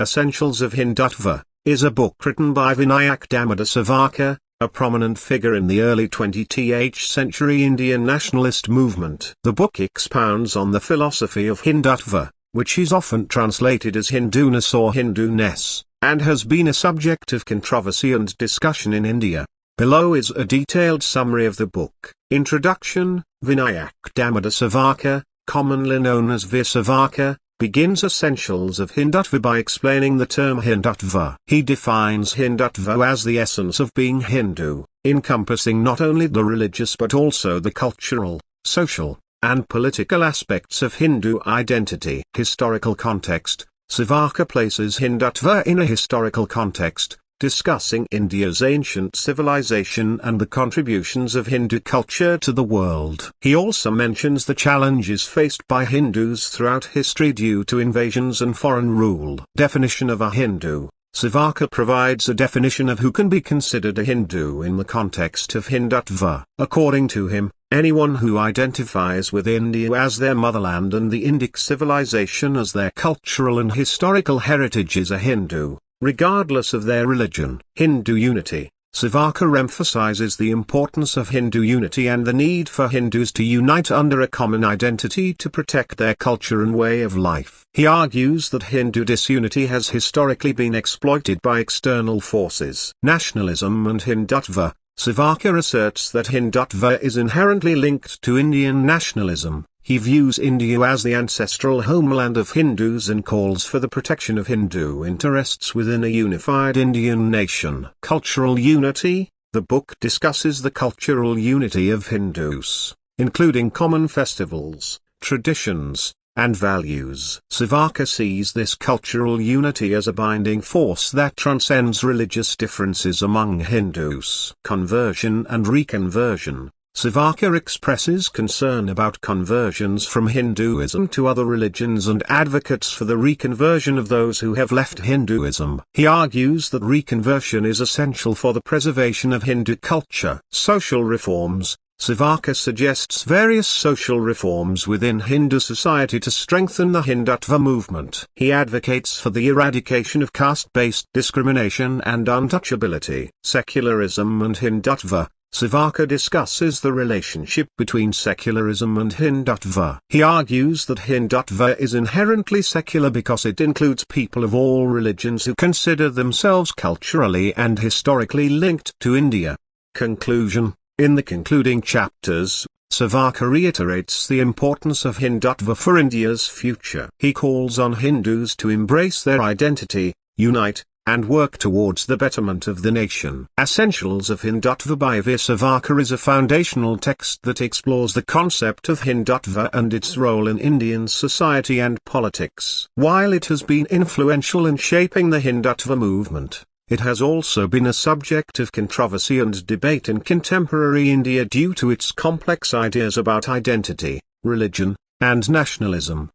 Essentials of Hindutva, is a book written by Vinayak Damodar Savarkar, a prominent figure in the early 20th century Indian nationalist movement. The book expounds on the philosophy of Hindutva, which is often translated as Hinduness or Hindu-ness, and has been a subject of controversy and discussion in India. Below is a detailed summary of the book. Introduction. Vinayak Damodar Savarkar, commonly known as Veer Savarkar, begins Essentials of Hindutva by explaining the term Hindutva. He defines Hindutva as the essence of being Hindu, encompassing not only the religious but also the cultural, social, and political aspects of Hindu identity. Historical context. Savarkar places Hindutva in a historical context, discussing India's ancient civilization and the contributions of Hindu culture to the world. He also mentions the challenges faced by Hindus throughout history due to invasions and foreign rule. Definition of a Hindu. Savarkar provides a definition of who can be considered a Hindu in the context of Hindutva. According to him, anyone who identifies with India as their motherland and the Indic civilization as their cultural and historical heritage is a Hindu, regardless of their religion. Hindu unity. Savarkar emphasizes the importance of Hindu unity and the need for Hindus to unite under a common identity to protect their culture and way of life. He argues that Hindu disunity has historically been exploited by external forces. Nationalism and Hindutva. Savarkar asserts that Hindutva is inherently linked to Indian nationalism. He views India as the ancestral homeland of Hindus and calls for the protection of Hindu interests within a unified Indian nation. Cultural unity. The book discusses the cultural unity of Hindus, including common festivals, traditions, and values. Savarkar sees this cultural unity as a binding force that transcends religious differences among Hindus. Conversion and reconversion. Savarkar expresses concern about conversions from Hinduism to other religions and advocates for the reconversion of those who have left Hinduism. He argues that reconversion is essential for the preservation of Hindu culture. Social reforms. Savarkar suggests various social reforms within Hindu society to strengthen the Hindutva movement. He advocates for the eradication of caste-based discrimination and untouchability. Secularism and Hindutva. Savarkar discusses the relationship between secularism and Hindutva. He argues that Hindutva is inherently secular because it includes people of all religions who consider themselves culturally and historically linked to India. Conclusion. In the concluding chapters, Savarkar reiterates the importance of Hindutva for India's future. He calls on Hindus to embrace their identity, unite, and work towards the betterment of the nation. Essentials of Hindutva by Veer Savarkar is a foundational text that explores the concept of Hindutva and its role in Indian society and politics. While it has been influential in shaping the Hindutva movement, it has also been a subject of controversy and debate in contemporary India due to its complex ideas about identity, religion, and nationalism.